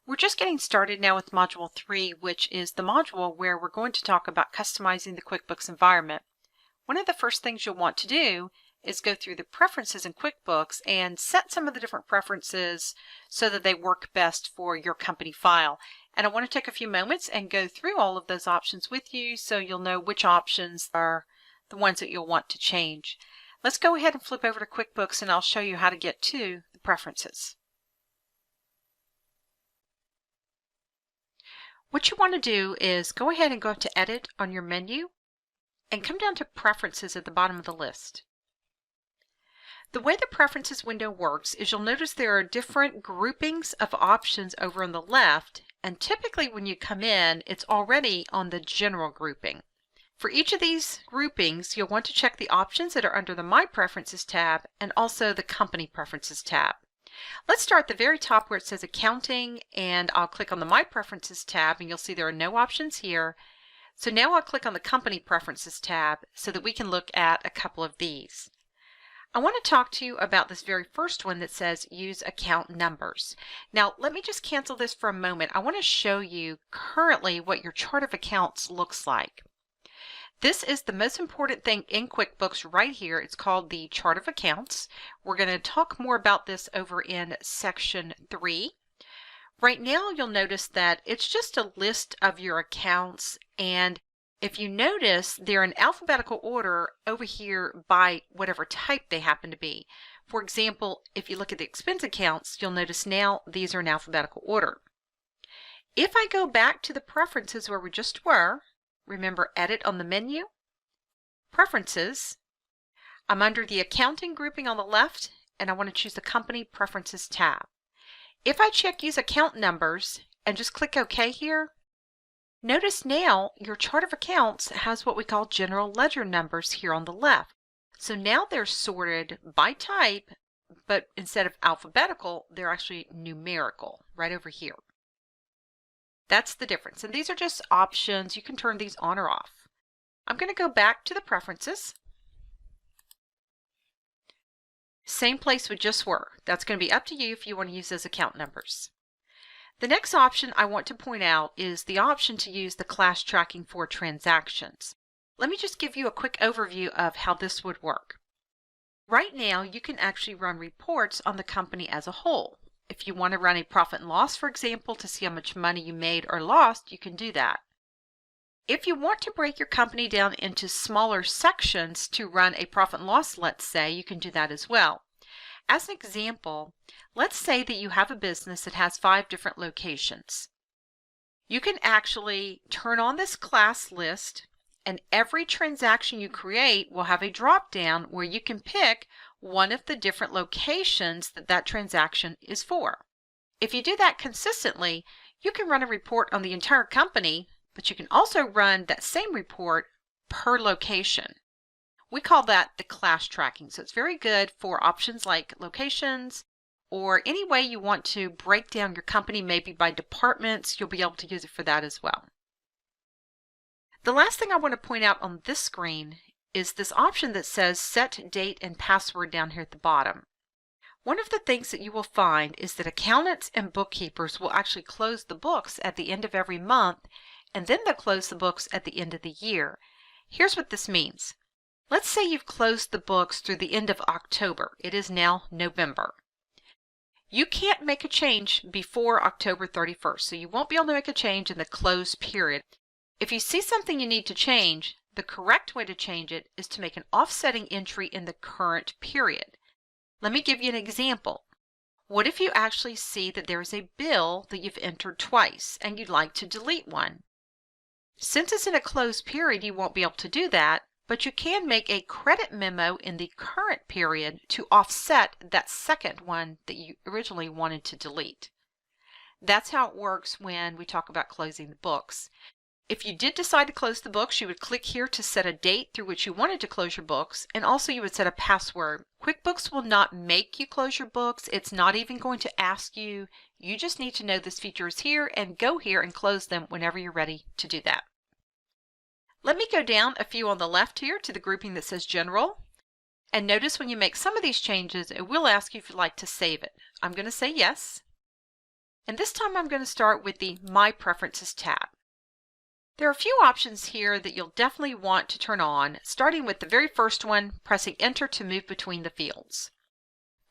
We're just getting started now with Module 3, which is the module where we're going to talk about customizing the QuickBooks environment. One of the first things you'll want to do is go through the preferences in QuickBooks and set some of the different preferences so that they work best for your company file. And I want to take a few moments and go through all of those options with you so you'll know which options are the ones that you'll want to change. Let's go ahead and flip over to QuickBooks and I'll show you how to get to the preferences. What you want to do is go ahead and go to Edit on your menu and come down to Preferences at the bottom of the list. The way the Preferences window works is you'll notice there are different groupings of options over on the left, and typically when you come in, it's already on the General grouping. For each of these groupings, you'll want to check the options that are under the My Preferences tab and also the Company Preferences tab. Let's start at the very top where it says Accounting, and I'll click on the My Preferences tab, and you'll see there are no options here. So now I'll click on the Company Preferences tab so that we can look at a couple of these. I want to talk to you about this very first one that says Use Account Numbers. Now let me just cancel this for a moment. I want to show you currently what your chart of accounts looks like. This is the most important thing in QuickBooks right here. It's called the Chart of Accounts. We're going to talk more about this over in Section 3. Right now you'll notice that it's just a list of your accounts, and if you notice they're in alphabetical order over here by whatever type they happen to be. For example, if you look at the expense accounts, you'll notice now these are in alphabetical order. If I go back to the preferences where we just were, remember, Edit on the menu, Preferences. I'm under the Accounting grouping on the left, and I want to choose the Company Preferences tab. If I check Use Account Numbers and just click OK here, notice now your chart of accounts has what we call General Ledger numbers here on the left. So now they're sorted by type, but instead of alphabetical, they're actually numerical right over here. That's the difference. And these are just options. You can turn these on or off. I'm going to go back to the preferences. Same place we just were. That's going to be up to you if you want to use those account numbers. The next option I want to point out is the option to use the class tracking for transactions. Let me just give you a quick overview of how this would work. Right now, you can actually run reports on the company as a whole. If you want to run a profit and loss, for example, to see how much money you made or lost, you can do that. If you want to break your company down into smaller sections to run a profit and loss, let's say, you can do that as well. As an example, let's say that you have a business that has 5 different locations. You can actually turn on this class list, and every transaction you create will have a drop down where you can pick one of the different locations that that transaction is for. If you do that consistently, you can run a report on the entire company, but you can also run that same report per location. We call that the class tracking. So it's very good for options like locations or any way you want to break down your company, maybe by departments. You'll be able to use it for that as well. The last thing I want to point out on this screen is this option that says Set Date and Password down here at the bottom. One of the things that you will find is that accountants and bookkeepers will actually close the books at the end of every month, and then they'll close the books at the end of the year. Here's what this means. Let's say you've closed the books through the end of October. It is now November. You can't make a change before October 31st, so you won't be able to make a change in the close period. If you see something you need to change, the correct way to change it is to make an offsetting entry in the current period. Let me give you an example. What if you actually see that there is a bill that you've entered twice and you'd like to delete one? Since it's in a closed period, you won't be able to do that, but you can make a credit memo in the current period to offset that second one that you originally wanted to delete. That's how it works when we talk about closing the books. If you did decide to close the books, you would click here to set a date through which you wanted to close your books, and also you would set a password. QuickBooks will not make you close your books. It's not even going to ask you. You just need to know this feature is here and go here and close them whenever you're ready to do that. Let me go down a few on the left here to the grouping that says General. And notice when you make some of these changes, it will ask you if you'd like to save it. I'm going to say yes. And this time I'm going to start with the My Preferences tab. There are a few options here that you'll definitely want to turn on, starting with the very first one, pressing Enter to move between the fields.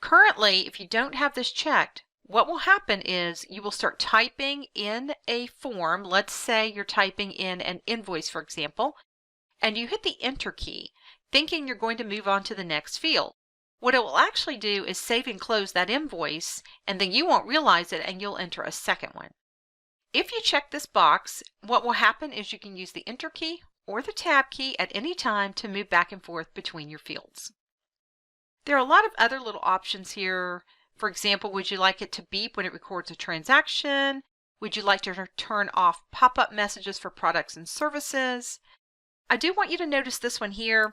Currently, if you don't have this checked, what will happen is you will start typing in a form. Let's say you're typing in an invoice, for example, and you hit the Enter key, thinking you're going to move on to the next field. What it will actually do is save and close that invoice, and then you won't realize it and you'll enter a second one. If you check this box, what will happen is you can use the Enter key or the Tab key at any time to move back and forth between your fields. There are a lot of other little options here. For example, would you like it to beep when it records a transaction? Would you like to turn off pop-up messages for products and services? I do want you to notice this one here,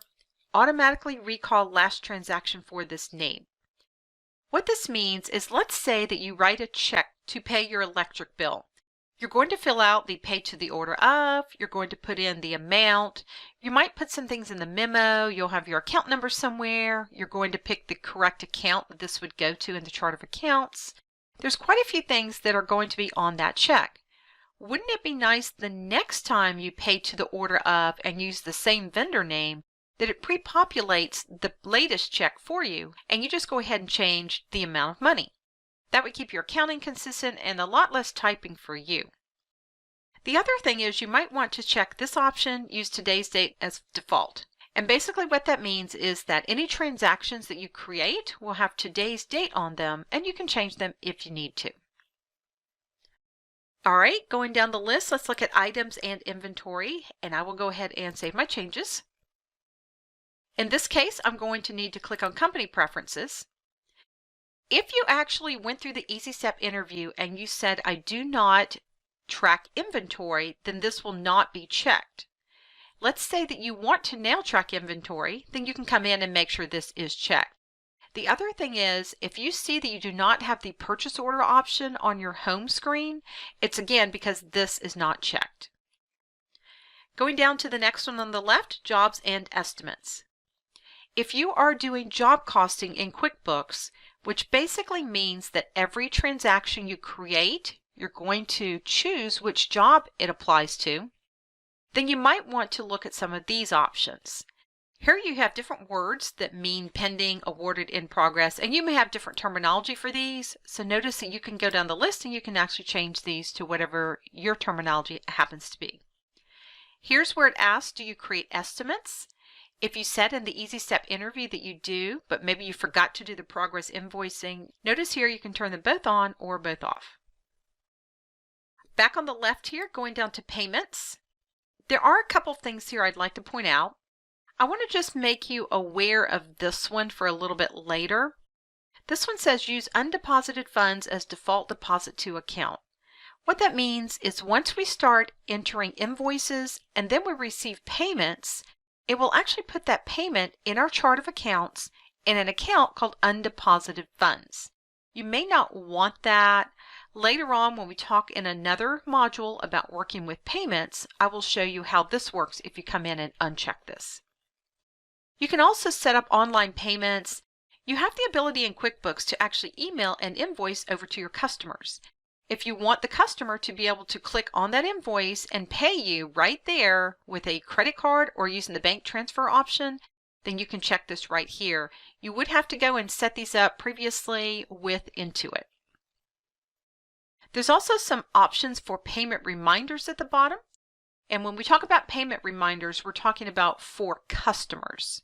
automatically recall last transaction for this name. What this means is, let's say that you write a check to pay your electric bill. You're going to fill out the pay to the order of, you're going to put in the amount, you might put some things in the memo, you'll have your account number somewhere, you're going to pick the correct account that this would go to in the chart of accounts. There's quite a few things that are going to be on that check. Wouldn't it be nice the next time you pay to the order of and use the same vendor name that it pre-populates the latest check for you and you just go ahead and change the amount of money? That would keep your accounting consistent and a lot less typing for you. The other thing is you might want to check this option, use today's date as default. And basically what that means is that any transactions that you create will have today's date on them, and you can change them if you need to. All right, going down the list, let's look at items and inventory, and I will go ahead and save my changes. In this case, I'm going to need to click on Company Preferences. If you actually went through the Easy Step interview and you said, I do not track inventory, then this will not be checked. Let's say that you want to now track inventory, then you can come in and make sure this is checked. The other thing is, if you see that you do not have the purchase order option on your home screen, it's again because this is not checked. Going down to the next one on the left, Jobs and Estimates. If you are doing job costing in QuickBooks, which basically means that every transaction you create, you're going to choose which job it applies to, then you might want to look at some of these options. Here you have different words that mean pending, awarded, in progress, and you may have different terminology for these. So notice that you can go down the list and you can actually change these to whatever your terminology happens to be. Here's where it asks, do you create estimates? If you said in the Easy Step interview that you do, but maybe you forgot to do the progress invoicing, notice here you can turn them both on or both off. Back on the left here, going down to payments, there are a couple things here I'd like to point out. I want to just make you aware of this one for a little bit later. This one says use undeposited funds as default deposit to account. What that means is once we start entering invoices and then we receive payments, it will actually put that payment in our chart of accounts in an account called undeposited funds. You may not want that. Later on, when we talk in another module about working with payments, I will show you how this works if you come in and uncheck this. You can also set up online payments. You have the ability in QuickBooks to actually email an invoice over to your customers. If you want the customer to be able to click on that invoice and pay you right there with a credit card or using the bank transfer option, then you can check this right here. You would have to go and set these up previously with Intuit. There's also some options for payment reminders at the bottom. And when we talk about payment reminders, we're talking about for customers.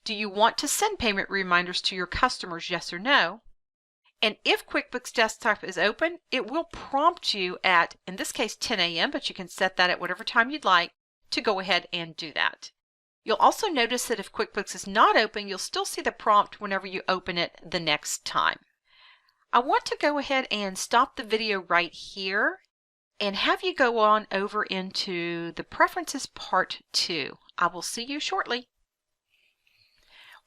Do you want to send payment reminders to your customers, yes or no? And if QuickBooks Desktop is open, it will prompt you at, in this case, 10 a.m., but you can set that at whatever time you'd like to go ahead and do that. You'll also notice that if QuickBooks is not open, you'll still see the prompt whenever you open it the next time. I want to go ahead and stop the video right here and have you go on over into the Preferences Part 2. I will see you shortly.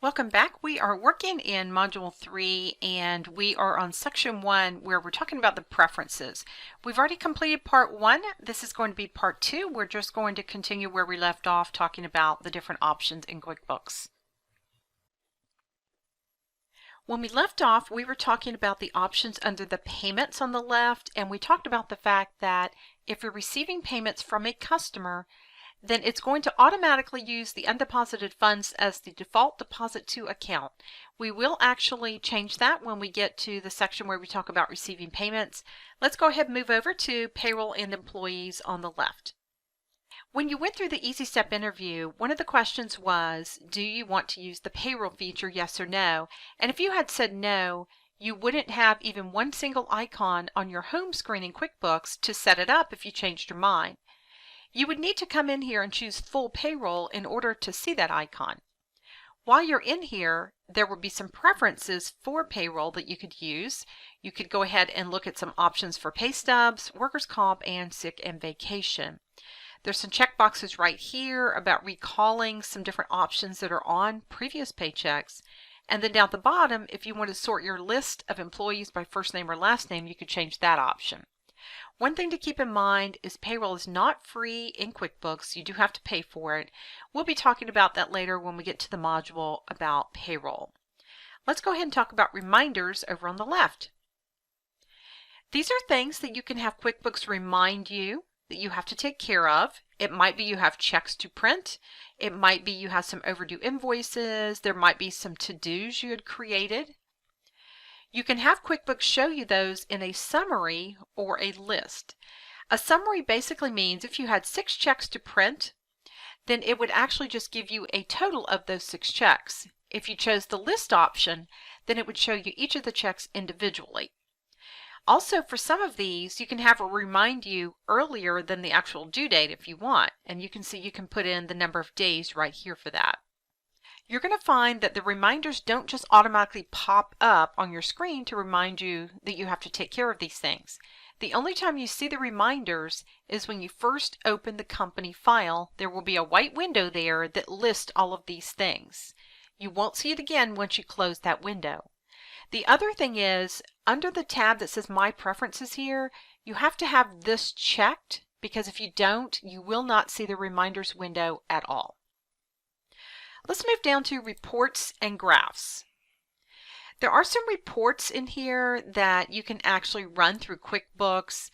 Welcome back. We are working in Module 3 and we are on Section 1 where we're talking about the preferences. We've already completed Part 1. This is going to be Part 2. We're just going to continue where we left off talking about the different options in QuickBooks. When we left off, we were talking about the options under the payments on the left, and we talked about the fact that if you're receiving payments from a customer, then it's going to automatically use the undeposited funds as the default deposit to account. We will actually change that when we get to the section where we talk about receiving payments. Let's go ahead and move over to payroll and employees on the left. When you went through the Easy Step interview, one of the questions was, do you want to use the payroll feature, yes or no? And if you had said no, you wouldn't have even one single icon on your home screen in QuickBooks to set it up if you changed your mind. You would need to come in here and choose full payroll in order to see that icon. While you're in here, there will be some preferences for payroll that you could use. You could go ahead and look at some options for pay stubs, workers' comp, and sick and vacation. There's some check boxes right here about recalling some different options that are on previous paychecks. And then down at the bottom, if you want to sort your list of employees by first name or last name, you could change that option. One thing to keep in mind is payroll is not free in QuickBooks. You do have to pay for it. We'll be talking about that later when we get to the module about payroll. Let's go ahead and talk about reminders over on the left. These are things that you can have QuickBooks remind you that you have to take care of. It might be you have checks to print. It might be you have some overdue invoices. There might be some to-dos you had created. You can have QuickBooks show you those in a summary or a list. A summary basically means if you had 6 checks to print, then it would actually just give you a total of those 6 checks. If you chose the list option, then it would show you each of the checks individually. Also, for some of these, you can have it remind you earlier than the actual due date if you want, and you can see you can put in the number of days right here for that. You're going to find that the reminders don't just automatically pop up on your screen to remind you that you have to take care of these things. The only time you see the reminders is when you first open the company file. There will be a white window there that lists all of these things. You won't see it again once you close that window. The other thing is, under the tab that says My Preferences here, you have to have this checked, because if you don't, you will not see the reminders window at all. Let's move down to reports and graphs. There are some reports in here that you can actually run through QuickBooks,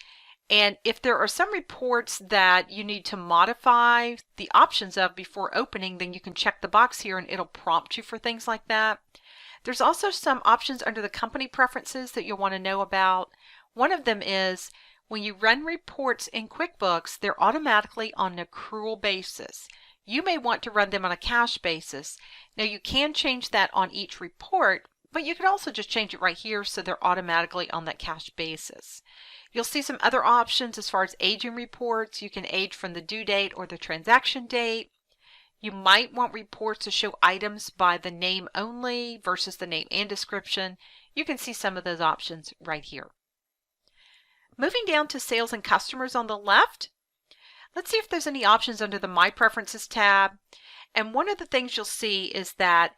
and if there are some reports that you need to modify the options of before opening, then you can check the box here and it'll prompt you for things like that. There's also some options under the company preferences that you'll want to know about. One of them is when you run reports in QuickBooks, they're automatically on an accrual basis. You may want to run them on a cash basis. Now you can change that on each report, but you could also just change it right here so they're automatically on that cash basis. You'll see some other options as far as aging reports. You can age from the due date or the transaction date. You might want reports to show items by the name only versus the name and description. You can see some of those options right here. Moving down to sales and customers on the left, let's see if there's any options under the My Preferences tab. And one of the things you'll see is that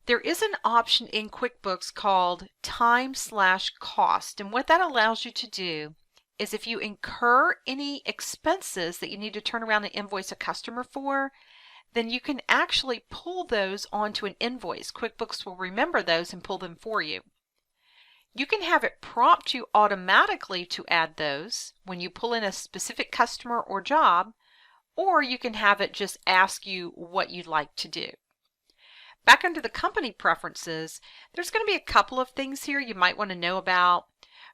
there is an option in QuickBooks called time/cost. And what that allows you to do is if you incur any expenses that you need to turn around and invoice a customer for, then you can actually pull those onto an invoice. QuickBooks will remember those and pull them for you. You can have it prompt you automatically to add those when you pull in a specific customer or job, or you can have it just ask you what you'd like to do. Back under the company preferences, there's going to be a couple of things here you might want to know about.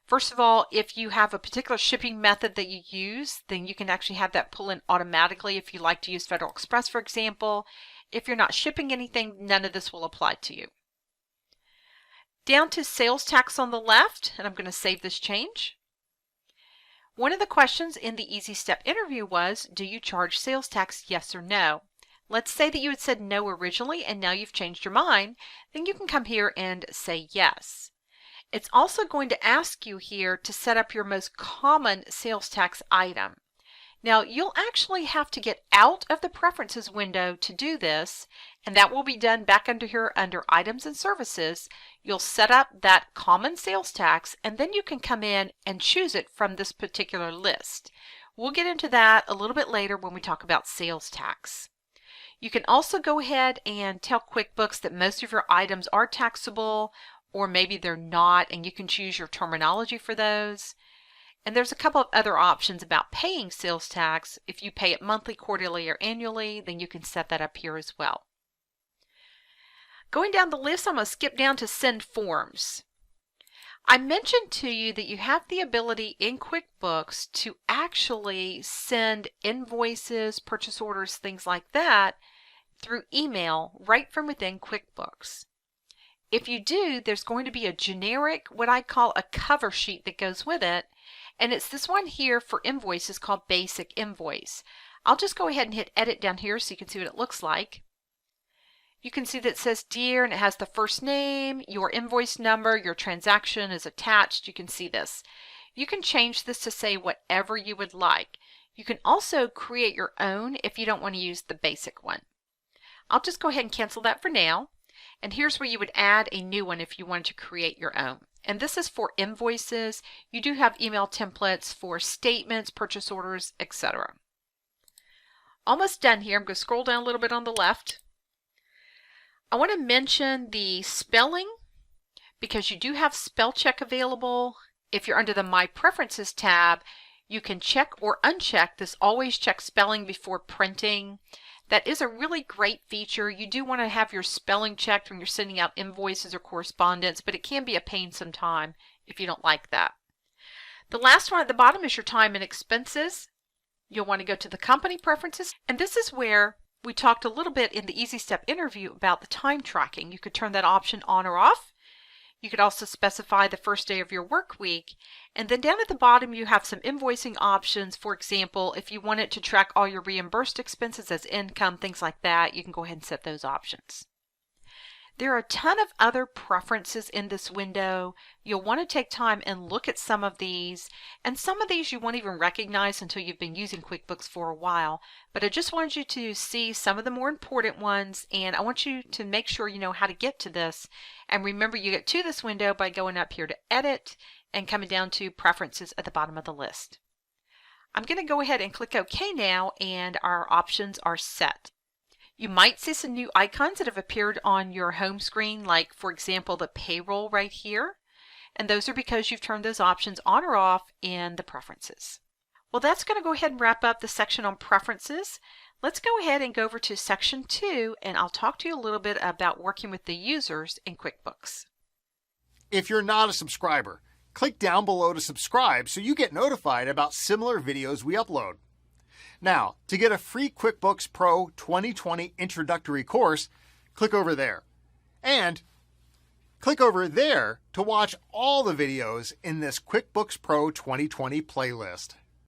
First of all, if you have a particular shipping method that you use, then you can actually have that pull in automatically if you like to use Federal Express, for example. If you're not shipping anything, none of this will apply to you. Down to sales tax on the left, and I'm going to save this change. One of the questions in the Easy Step interview was, do you charge sales tax, yes or no? Let's say that you had said no originally and now you've changed your mind, then you can come here and say yes. It's also going to ask you here to set up your most common sales tax item. Now, you'll actually have to get out of the preferences window to do this, and that will be done back under here under items and services. You'll set up that common sales tax, and then you can come in and choose it from this particular list. We'll get into that a little bit later when we talk about sales tax. You can also go ahead and tell QuickBooks that most of your items are taxable, or maybe they're not, and you can choose your terminology for those. And there's a couple of other options about paying sales tax. If you pay it monthly, quarterly, or annually, then you can set that up here as well. Going down the list, I'm going to skip down to send forms. I mentioned to you that you have the ability in QuickBooks to actually send invoices, purchase orders, things like that through email right from within QuickBooks. If you do, there's going to be a generic, what I call a cover sheet that goes with it, and it's this one here for invoices called Basic Invoice. I'll just go ahead and hit edit down here so you can see what it looks like. You can see that it says Dear, and it has the first name, your invoice number, your transaction is attached. You can see this. You can change this to say whatever you would like. You can also create your own if you don't want to use the basic one. I'll just go ahead and cancel that for now. And here's where you would add a new one if you wanted to create your own. And this is for invoices. You do have email templates for statements, purchase orders, etc. Almost done here. I'm going to scroll down a little bit on the left. I want to mention the spelling because you do have spell check available. If you're under the My Preferences tab, you can check or uncheck this always check spelling before printing. That is a really great feature. You do want to have your spelling checked when you're sending out invoices or correspondence, but it can be a pain sometime if you don't like that. The last one at the bottom is your time and expenses. You'll want to go to the company preferences, and this is where we talked a little bit in the Easy Step interview about the time tracking. You could turn that option on or off. You could also specify the first day of your work week. And then down at the bottom you have some invoicing options. For example, if you wanted to track all your reimbursed expenses as income, things like that, you can go ahead and set those options. There are a ton of other preferences in this window. You'll want to take time and look at some of these, and some of these you won't even recognize until you've been using QuickBooks for a while. But I just wanted you to see some of the more important ones, and I want you to make sure you know how to get to this. And remember, you get to this window by going up here to Edit and coming down to Preferences at the bottom of the list. I'm going to go ahead and click OK now, and our options are set. You might see some new icons that have appeared on your home screen, like for example the payroll right here, and those are because you've turned those options on or off in the preferences. Well, that's going to go ahead and wrap up the section on preferences. Let's go ahead and go over to section 2, and I'll talk to you a little bit about working with the users in QuickBooks. If you're not a subscriber, click down below to subscribe so you get notified about similar videos we upload. Now, to get a free QuickBooks Pro 2020 introductory course, click over there. And click over there to watch all the videos in this QuickBooks Pro 2020 playlist.